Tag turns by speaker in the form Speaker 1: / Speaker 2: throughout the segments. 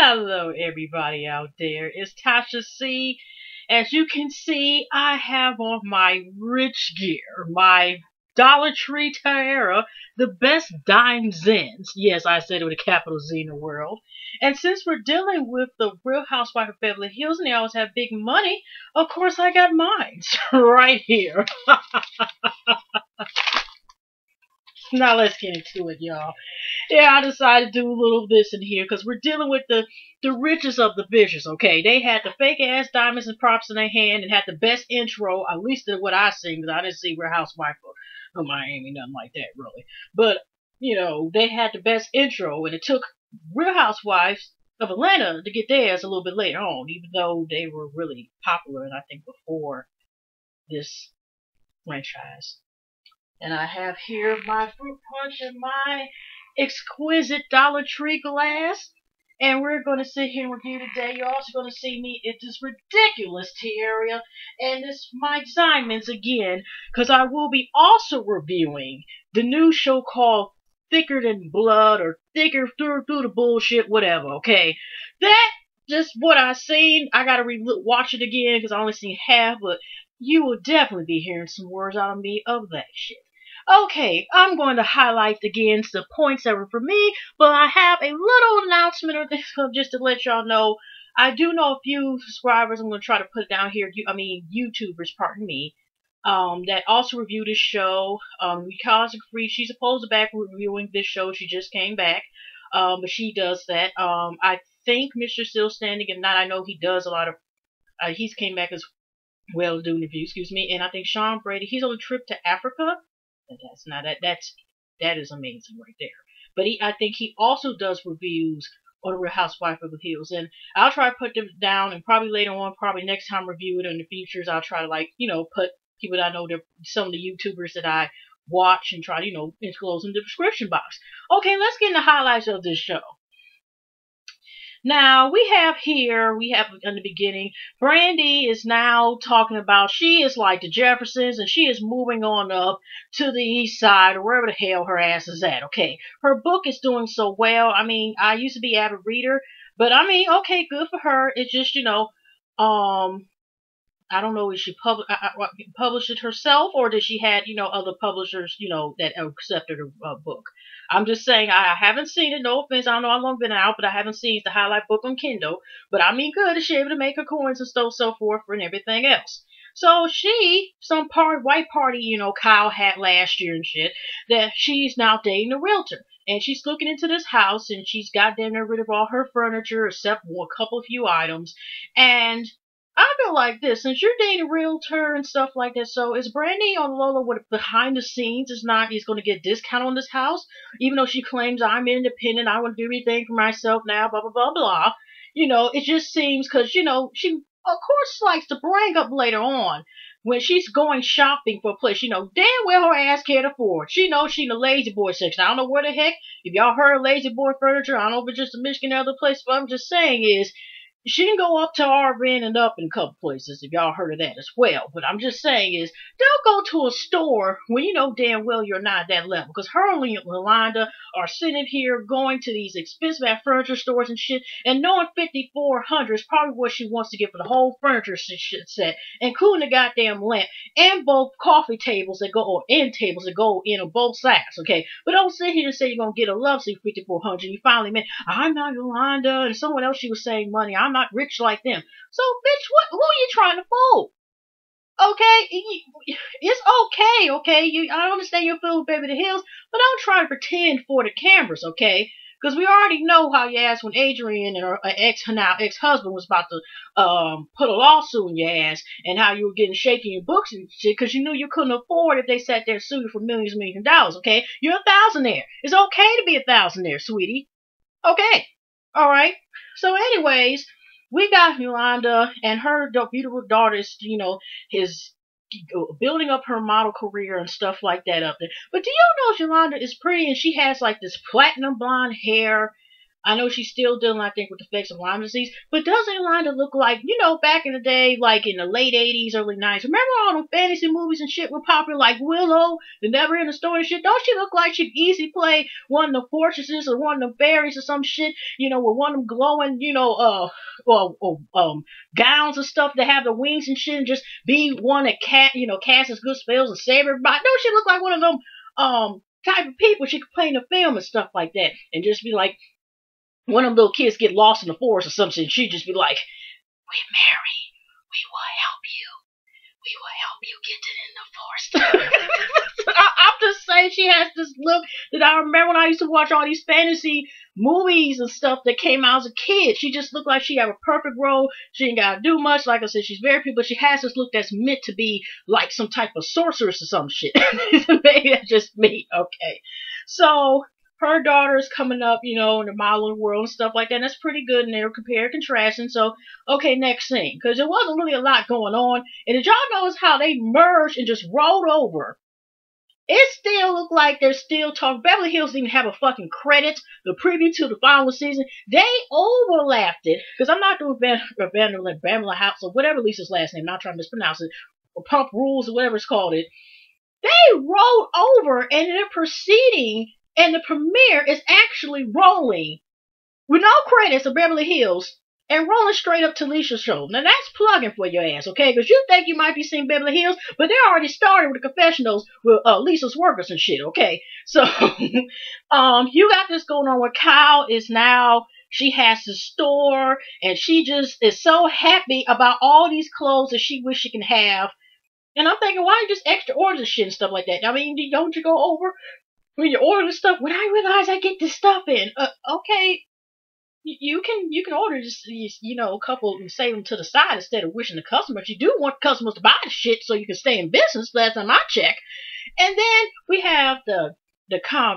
Speaker 1: Hello, everybody out there. It's Tasha C. As you can see, I have on my rich gear, my Dollar Tree Tiara, the best dime zins. Yes, I said it with a capital Z in the world. And since we're dealing with the Real Housewife of Beverly Hills and they always have big money, of course I got mine right here. Now let's get into it, y'all. Yeah, I decided to do a little of this in here because we're dealing with the richest of the vicious, okay? They had the fake ass diamonds and props in their hand and had the best intro, at least in what I seen, because I didn't see Real Housewife of Miami, nothing like that, really. But, they had the best intro, and it took Real Housewives of Atlanta to get theirs a little bit later on, even though they were really popular, and I think before this franchise. And I have here my fruit punch and my exquisite Dollar Tree glass. And we're going to sit here and review today. You're also going to see me at this ridiculous tiara and this my diamonds again. Because I will be also reviewing the new show called Thicker Than Blood or Thicker Through the Bullshit, whatever, okay? That, just what I seen, I got to watch it again because I only seen half. But you will definitely be hearing some words out of me of that shit. Okay, I'm going to highlight again the points that were for me, but I have a little announcement or this just to let y'all know. I do know a few subscribers. I'm going to try to put it down here. YouTubers, pardon me, that also review this show. UClosetFreak, she's supposed to back reviewing this show. She just came back, but she does that. I think MrStillStanding, if not, I know he does a lot of. He's came back as well doing reviews. Excuse me, and I think Shawn Bradley. He's on a trip to Africa. That is amazing right there. But I think he also does reviews on the Real Housewife of the Hills, and I'll try to put them down, and probably later on, probably next time review it in the features, I'll try to put people that I know, some of the YouTubers that I watch, and try to enclose in the description box. Okay, let's get into highlights of this show. Now, we have in the beginning, Brandi is now talking about she is like the Jeffersons and she is moving on up to the east side or wherever the hell her ass is at, okay? Her book is doing so well. I mean, I used to be an avid reader, but I mean, okay, good for her. It's just, I don't know if she published it herself or did she had, other publishers, that accepted her book. I'm just saying, I haven't seen it. No offense. I don't know how long it's been out, but I haven't seen the highlight book on Kindle. But I mean, good. Is she able to make her coins and so forth and everything else? So some white party, Kyle had last year and shit, that she's now dating a realtor. And she's looking into this house and she's goddamn rid of all her furniture except a few items. And I feel like this, since you're dating a realtor and stuff like that, so is Brandi on Lola with behind the scenes is going to get a discount on this house, even though she claims I'm independent, I want to do everything for myself now, blah, blah, blah, blah. It just seems because, she, of course, likes to bring up later on when she's going shopping for a place, damn well her ass can't afford. She knows she's in the lazy boy section. I don't know where the heck, if y'all heard of lazy boy furniture, I don't know if it's just a Michigan or other place, but I'm just saying is, she can go up to RN and up in a couple places if y'all heard of that as well. But I'm just saying is, don't go to a store when you know damn well you're not at that level. Because her and Yolanda are sitting here going to these expensive furniture stores and shit, and knowing 5,400 is probably what she wants to get for the whole furniture set, including the goddamn lamp and both coffee tables that go or end tables that go in on both sides. Okay, but don't sit here and say you're gonna get a lovely 5,400. You finally meant I'm not Yolanda, and someone else she was saying money. I'm not rich like them. So, bitch, who are you trying to fool? Okay, it's okay. I understand you're feeling Beverly Hills, but don't try to pretend for the cameras, okay? Because we already know how you ass when Adrian and her ex-husband was about to put a lawsuit in your ass, and how you were getting shaky in books and shit because you knew you couldn't afford if they sat there suing for millions and millions of dollars, okay? You're a thousandaire. It's okay to be a thousandaire, sweetie. Okay. Alright. So anyways, we got Yolanda and her beautiful daughter is, is building up her model career and stuff like that up there. But do you know Yolanda is pretty and she has like this platinum blonde hair I know she's still dealing, I think, with the effects of Lyme disease, but doesn't Yolanda look like, back in the day, like in the late 80s, early 90s, remember all the fantasy movies and shit were popular, like Willow, the Never Ending Story and shit? Don't she look like she'd easily play one of the fortresses or one of the fairies or some shit, with one of them glowing, gowns and stuff that have the wings and shit, and just be one that casts good spells and save everybody? Don't she look like one of them type of people she could play in the film and stuff like that, and just be like one of them little kids get lost in the forest or something, and she'd just be like, "We marry, we will help you. We will help you get it in the forest." I'm just saying, she has this look that I remember when I used to watch all these fantasy movies and stuff that came out as a kid. She just looked like she had a perfect role. She ain't got to do much. Like I said, she's very pretty, but she has this look that's meant to be like some type of sorceress or some shit. Maybe that's just me. Okay. So her daughter is coming up, in the modeling world and stuff like that. And that's pretty good, and they're comparing, contrasting. So, okay, next scene. Because there wasn't really a lot going on. And did y'all notice how they merged and just rolled over? It still looked like they're still talking. Beverly Hills didn't have a fucking credit. The preview to the final season, they overlapped it. Because I'm not doing Beverly House or whatever Lisa's last name. I'm not trying to mispronounce it. Or Pump Rules or whatever it's called it. They rolled over, and they're proceeding, and the premiere is actually rolling with no credits of Beverly Hills and rolling straight up to Lisa's show. Now that's plugging for your ass, okay? Because you think you might be seeing Beverly Hills, but they're already started with the confessionals with Lisa's workers and shit, okay? So, you got this going on where Kyle is now, she has the store, and she just is so happy about all these clothes that she wish she can have. And I'm thinking, why you just extra order this shit and stuff like that? I mean, don't you go over when you order the stuff? When I realize I get this stuff in, okay. You can order just a couple and save them to the side instead of wishing the customer. But you do want customers to buy the shit so you can stay in business. Last time I check. And then we have the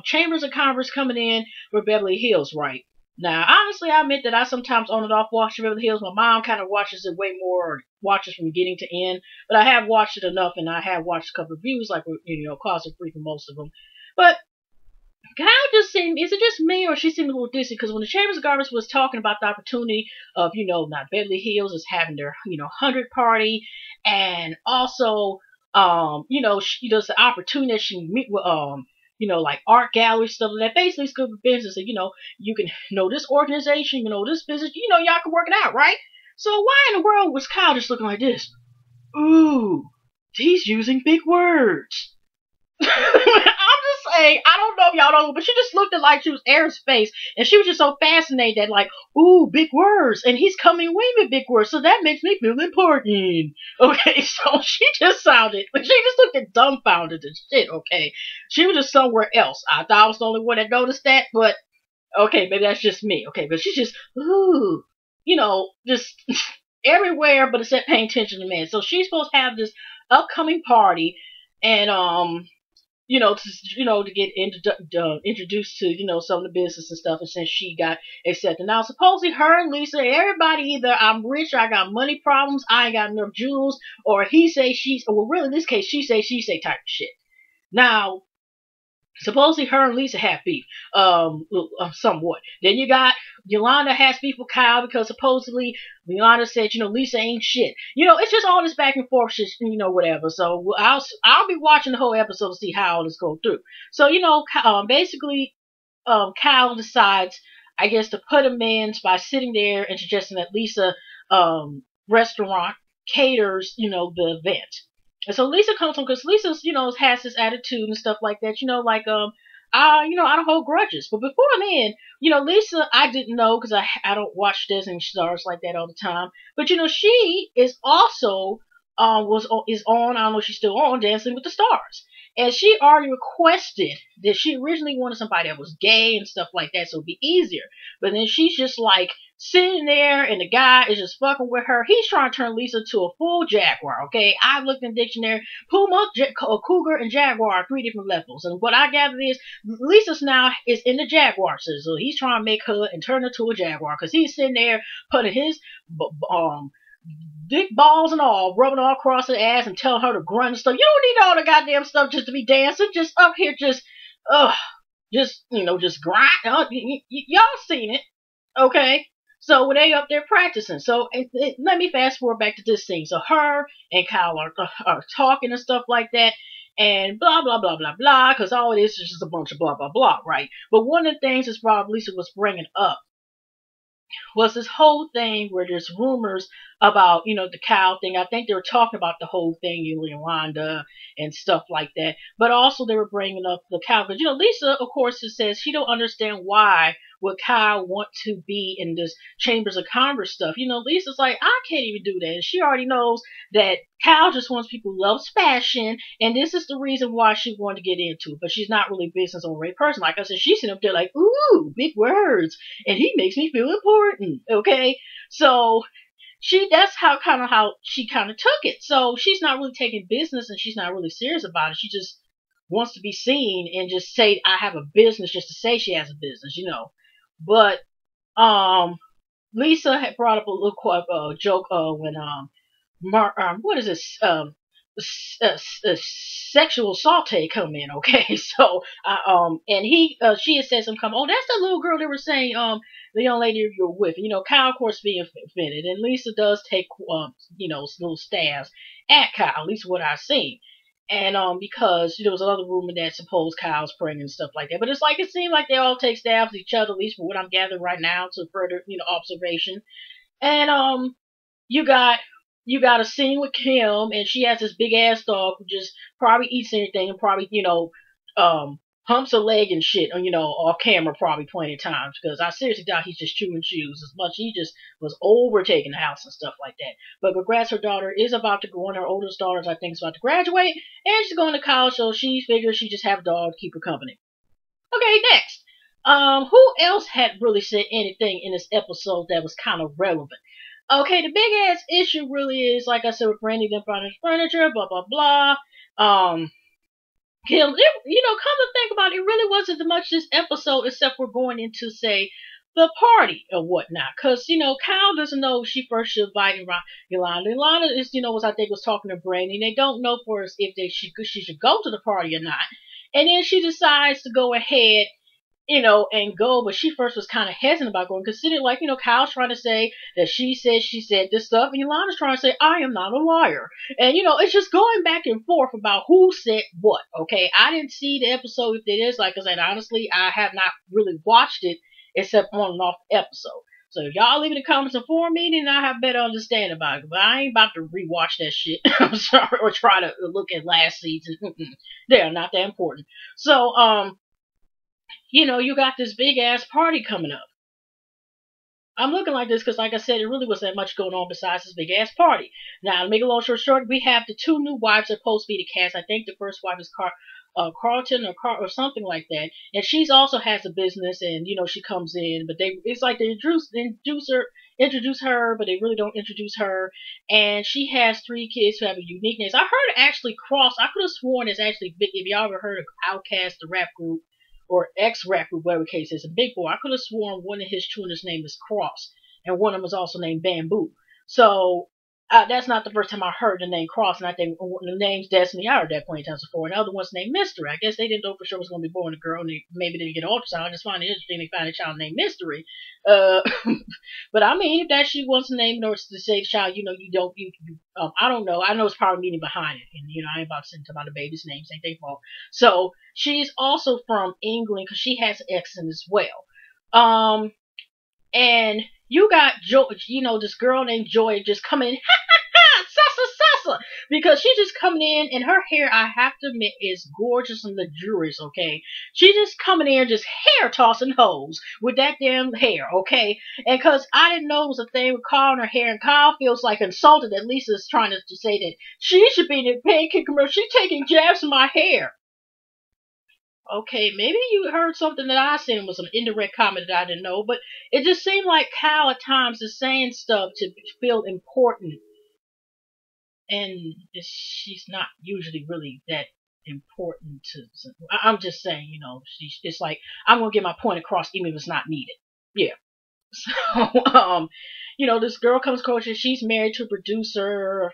Speaker 1: chambers of commerce coming in with Beverly Hills, right? Now, honestly, I admit that I sometimes on and off watch Beverly Hills. My mom kind of watches it way more, watches from beginning to end. But I have watched it enough, and I have watched a couple of reviews, like ClosetFreak for most of them. But Kyle just seemed, is it just me, or she seemed a little distant? Because when the Chambers of Commerce was talking about the opportunity of, not Beverly Hills is having their, 100 party, and also, she does the opportunity that she meet with, like art gallery stuff like that. Basically, it's good for business. And, you can know this organization, this business, y'all can work it out, right? So why in the world was Kyle just looking like this? Ooh, he's using big words. I'm just saying, I don't know if y'all know, but she just looked at like she was aerospace, and she was just so fascinated that like, ooh, big words, and he's coming away with big words, so that makes me feel important. Okay, so she just looked at dumbfounded and shit, okay. She was just somewhere else. I thought I was the only one that noticed that, but okay, maybe that's just me, okay, but she's just, ooh, just everywhere but except paying attention to men. So she's supposed to have this upcoming party, and to get introduced to, some of the business and stuff, and since she got accepted. Now, supposedly her and Lisa, everybody either I'm rich, I got money problems, I ain't got enough jewels, or he say she's, well, really in this case, she say type of shit. Now, supposedly her and Lisa have beef, somewhat. Then you got Yolanda has beef with Kyle because supposedly Yolanda said, Lisa ain't shit. It's just all this back and forth shit, whatever. So I'll be watching the whole episode to see how all this goes through. So, basically, Kyle decides, I guess, to put amends by sitting there and suggesting that Lisa, restaurant caters, the event. And so Lisa comes on because Lisa, has this attitude and stuff like that, I don't hold grudges. But before then, Lisa, I didn't know because I don't watch Disney stars like that all the time. But, she is also, is on, I don't know if she's still on, Dancing with the Stars. And she already requested that she originally wanted somebody that was gay and stuff like that so it'd be easier. But then she's just like sitting there and the guy is just fucking with her. He's trying to turn Lisa to a full jaguar, okay? I looked in the dictionary. Puma, cougar, and jaguar are 3 different levels. And what I gather is Lisa's now is in the jaguar. So he's trying to make her and turn her to a jaguar because he's sitting there putting his big balls and all, rubbing all across her ass and telling her to grunt and stuff. You don't need all the goddamn stuff just to be dancing. Just up here, just grind. Y'all seen it. Okay. So when they up there practicing, so let me fast forward back to this scene. So her and Kyle are talking and stuff like that, and blah blah blah blah blah. Because all it is just a bunch of blah blah blah, right? But one of the things is Rob Lisa was bringing up was this whole thing where there's rumors about, the cow thing. I think they were talking about the whole thing, Yolanda and stuff like that. But also they were bringing up the cow because, Lisa, of course, says she don't understand why would Kyle want to be in this Chambers of Commerce stuff. Lisa's like, I can't even do that. And she already knows that Kyle just wants people who loves fashion, and this is the reason why she wanted to get into it. But she's not really a business oriented person. Like I said, she's sitting up there like, ooh, big words, and he makes me feel important. Okay, so that's how she kind of took it. So she's not really taking business, and she's not really serious about it. She just wants to be seen and just say I have a business just to say she has a business. But Lisa had brought up a little joke when what is this sexual saute come in, okay? So and she had said some come, oh, that's the little girl they were saying the young lady you're with. Kyle, of course, being offended, and Lisa does take little stabs at Kyle, at least what I've seen. And because there was another rumor that supposed Kyle's pregnant and stuff like that, but it's like it seemed like they all take stabs at each other, at least for what I'm gathering right now, to further observation. And you got a scene with Kim, and she has this big ass dog who just probably eats anything and probably humps a leg and shit, off camera probably plenty of times, because I seriously doubt he's just chewing shoes as much. He just was overtaking the house and stuff like that. But congrats, her daughter is about to go on. Her oldest daughter, I think, is about to graduate, and she's going to college, so she figures she just have a dog to keep her company. Okay, next. Who else had really said anything in this episode that was kind of relevant? Okay, the big ass issue really is, like I said, with Brandi them finding furniture, blah blah blah. Come to think about it, it really wasn't much this episode, except we're going into, say, the party or whatnot. Because, Kyle doesn't know she first should invite Yolanda. Yolanda is, I think was talking to Brandi. They don't know for us if she should go to the party or not. And then she decides to go ahead, and go, but she first was kind of hesitant about going, considering, like, Kyle's trying to say that she said this stuff, and Yolanda's trying to say, I am not a liar. And, it's just going back and forth about who said what, okay? I didn't see the episode if it is, like I said, honestly, I have not really watched it, except on and off episode. So if y'all leave in the comments and inform me, then I have better understanding about it. But I ain't about to rewatch that shit. I'm sorry, or try to look at last season. They're not that important. So, you got this big ass party coming up. I'm looking like this because, like I said, it really wasn't that much going on besides this big ass party. Now, to make a long story short, we have the two new wives that are supposed to be the cast. I think the first wife is Carlton or something like that, and she's also has a business, and she comes in, but it's like they introduce her, but they really don't introduce her, and she has three kids who have a unique name. I heard actually Cross. I could have sworn it's actually big. If y'all ever heard of Outkast, the rap group, or ex-rap group, whatever case is, a big boy. I could have sworn one of his children's name is Cross, and one of them was also named Bamboo. So that's not the first time I heard the name Cross, and I think the name's Destiny I heard that plenty of times before. And the other one's named Mystery. I guess they didn't know for sure it was going to be born a girl, and they maybe didn't get an ultrasound. I just find it interesting they found a child named Mystery. But I mean, if that she wants to name it or to say the child, I don't know. I know it's probably meaning behind it, and I ain't about to send about the baby's names, ain't they fault. So she's also from England because she has an accent as well. And you got Joy, this girl named Joy just coming in, Sasa, because she's just coming in, and her hair, I have to admit, is gorgeous and luxurious, okay? She just coming in, just hair tossing hoes with that damn hair, okay? And because I didn't know it was a thing with Kyle and her hair, and Kyle feels like insulted that Lisa's trying to say that she should be in the pancake commercial. She's taking jabs in my hair. Okay, maybe you heard something that I said was an indirect comment that I didn't know, but it just seemed like Kyle at times is saying stuff to feel important, and she's not usually really that important to. I'm just saying, it's like I'm gonna get my point across even if it's not needed. Yeah. So, this girl comes across and she's married to a producer or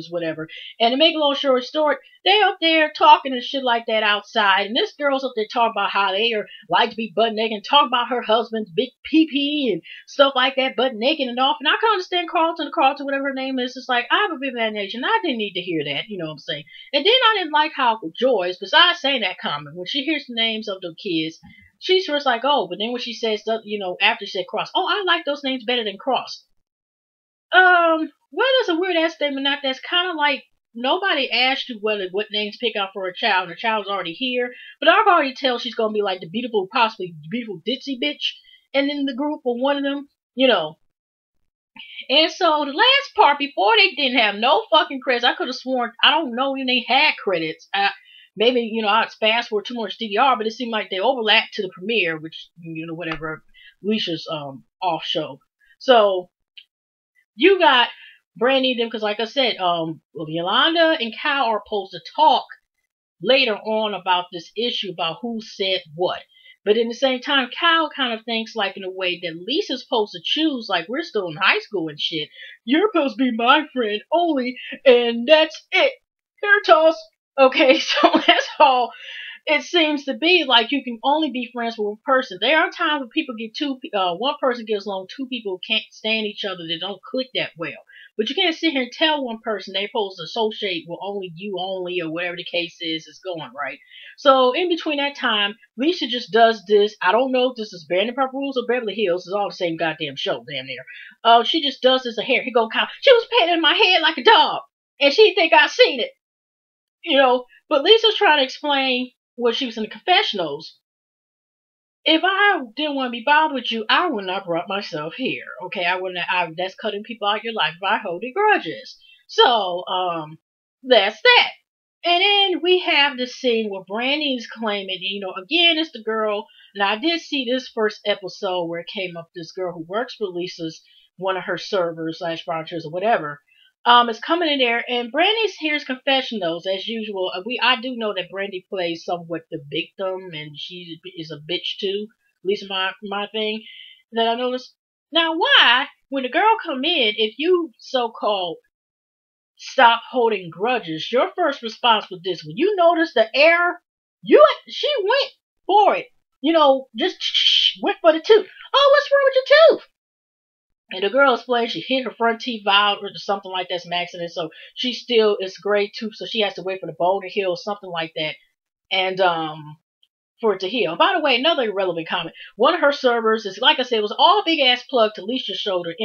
Speaker 1: whatever. And to make a long story short, they up there talking and shit like that outside, and this girl's up there talking about how they are like to be butt naked and talk about her husband's big pee and stuff like that, butt naked and off. And I can understand Carlton, whatever her name is. It's like, I have a vivid imagination. I didn't need to hear that, you know what I'm saying? And then I didn't like how Joyce, besides saying that comment, when she hears the names of the kids, she's first like, oh, but then when she says, after she said Cross, oh, I like those names better than Cross. Well, that's a weird ass statement. That's kind of like nobody asked you what names to pick out for a child, and the child's already here. But I can already tell she's gonna be like the beautiful, possibly beautiful ditzy bitch, and then the group or one of them, And so the last part, before they didn't have no fucking credits, I could have sworn, I don't know when they had credits. Maybe, I fast forward too much DDR, but it seemed like they overlapped to the premiere, which, whatever, Alicia's off show. So you got Brandi them, because like I said, Yolanda and Kyle are supposed to talk later on about this issue about who said what. But in the same time, Kyle kind of thinks like in a way that Lisa's supposed to choose, like we're still in high school and shit. You're supposed to be my friend only, and that's it. Hair toss. Okay, so that's all it seems to be. Like you can only be friends with one person. There are times when people one person gets along, two people can't stand each other. They don't click that well. But you can't sit here and tell one person they're supposed to associate with you only, or whatever the case is going, right? So in between that time, Lisa just does this. I don't know if this is Vanderpump Rules or Beverly Hills. It's all the same goddamn show, damn near. She just does this hair. Here go Kyle. She was petting my head like a dog, and she think I seen it. But Lisa's trying to explain when she was in the confessionals. If I didn't want to be bothered with you, I would not brought myself here. Okay, I wouldn't. That's cutting people out of your life by holding grudges. So, that's that. And then we have the scene where Brandi is claiming, again, it's the girl. Now, I did see this first episode where it came up, this girl who works for Lisa's, one of her servers / volunteers or whatever, is coming in there, and Brandi's here's confessionals as usual. I do know that Brandi plays somewhat the victim, and she is a bitch too. At least my thing that I noticed. Now, why when the girl come in, if you so-called stop holding grudges, your first response was this: when you notice the error, she went for it. Just went for the tooth. Oh, what's wrong with your tooth? And the girl explained she hit her front teeth violently or something like that, some accident. So she still is great too. So she has to wait for the bone to heal, something like that, and for it to heal. By the way, another irrelevant comment. One of her servers is, like I said, it was all big ass plug to Alicia's shoulder,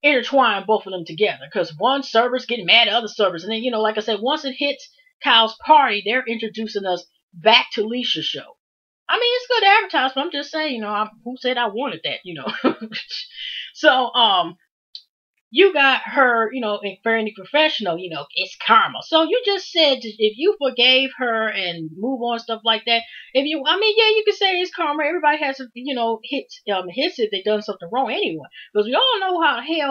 Speaker 1: intertwine both of them together. Because one server's getting mad at other servers, and then like I said, once it hits Kyle's party, they're introducing us back to Alicia's show. I mean, it's good advertisement. I'm just saying, who said I wanted that, So, you got her, in Fairly Professional, it's karma. So you just said if you forgave her and move on, stuff like that, you could say it's karma. Everybody has, hits if they done something wrong anyway. Because we all know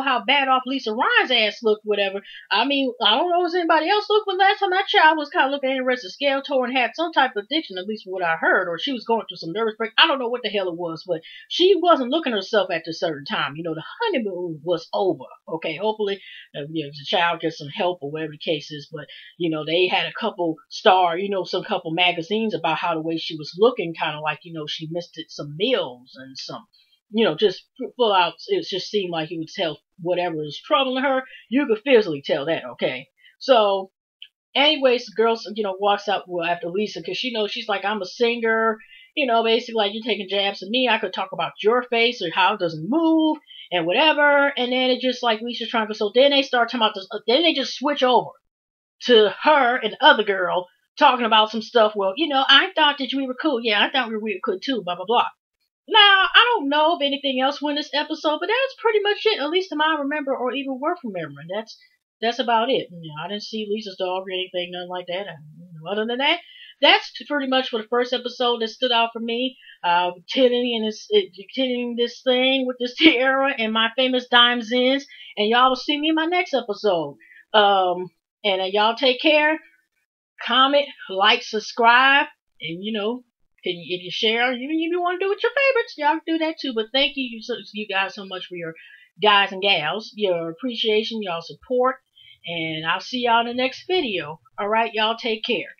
Speaker 1: how bad off Lisa Ryan's ass looked, whatever. I mean, I don't know if anybody else looked, but last time that child was kind of looking anorexic, Skeletor, and had some type of addiction, at least from what I heard, or she was going through some nervous break. I don't know what the hell it was, but she wasn't looking herself at a certain time. The honeymoon was over. Okay, hopefully, the child gets some help or whatever the case is. But, they had a couple some couple magazines about how the way she was looking, kind of like, she missed some meals and some, just full out. It just seemed like you would tell whatever is troubling her. You could physically tell that, okay? So, anyways, the girl, walks out after Lisa because she's like, I'm a singer. Basically like you're taking jabs at me. I could talk about your face or how it doesn't move and whatever. And then it just like Lisa's trying to. So then they start talking about this. Then they just switch over to her and the other girl talking about some stuff. Well, I thought that we were cool. Yeah, I thought we were cool too. Blah blah blah. Now I don't know if anything else went this episode, but that's pretty much it. At least to my remember or even worth remembering. That's about it. I didn't see Lisa's dog or anything, nothing like that. Other than that, that's pretty much for the first episode that stood out for me. Continuing this thing with this tiara and my famous dimes ins, and y'all will see me in my next episode. And y'all take care. Comment, like, subscribe, and If you share, even if you want to do with your favorites, y'all can do that too. But thank you guys so much for your guys and gals, your appreciation, y'all support, and I'll see y'all in the next video. All right, y'all take care.